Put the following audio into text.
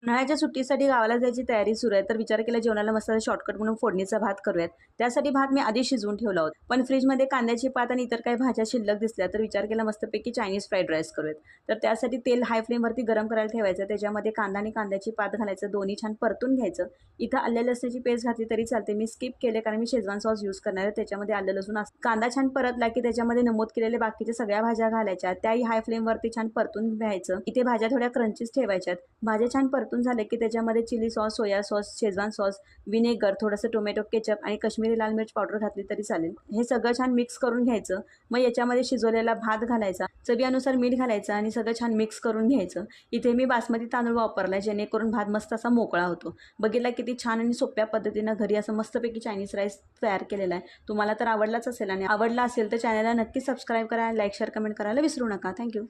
उन्हाळ्याच्या सुट्टीसाठी गावाला जायची तयारी सुरू आहे, तर विचार केला जेवणाला मस्त शॉर्टकट म्हणून फोडणीचा भात करूयात. त्यासाठी भात मी आधी शिजवून ठेवला होता. पण फ्रीजमध्ये कांद्याची पात आणि इतर काही भाज्या शिल्लक दिसल्या, तर विचार केला मस्तपैकी चायनीज फ्राईड राईस करूयात. तर त्यासाठी तेल हाय फ्लेमवरती गरम करायला ठेवायचं. त्याच्यामध्ये कांदा आणि कांद्याची पात घालायचं, दोन्ही छान परतून घ्यायचं. इथं आलं लसणाची पेस्ट घातली तरी चालते. मी स्किप केले कारण मी शेजवान सॉस यूज करणार आहे. त्याच्यामध्ये आलं लसूण असतं. कांदा छान परतला की त्याच्यामध्ये नमूद केलेल्या बाकीच्या सगळ्या भाज्या घालायच्या. त्याही हाय फ्लेमवरती छान परतून घ्यायचं. इथे भाज्या थोड्या क्रंचीच ठेवायच्यात. भाज्या छान परतून झाले की त्याच्यामध्ये chili sauce, soya sauce, Schezwan sauce, vinegar, थोडंसं टोमॅटो केचप आणि काश्मीरी लाल मिर्च पावडर घातली तरी चालेल. हे सगळं छान मिक्स करून घ्यायचं. मग याच्यामध्ये शिजवलेला भात घालायचा, चवीनुसार मीठ घालायचं आणि सगळं छान मिक्स करून घ्यायचं. इथे मी बासमती तांदूळ वापरला, जेणेकरून भात मस्त असा मोकळा होतो. बघितला किती छान आणि सोप्या पद्धतीनं घरी असं मस्तपैकी चायनीज राईस तयार केलेला आहे. तुम्हाला तर आवडलाच असेल आणि आवडला असेल तर चॅनलला नक्की सबस्क्राईब करा, लाईक, शेअर, कमेंट करायला विसरू नका. थँक्यू.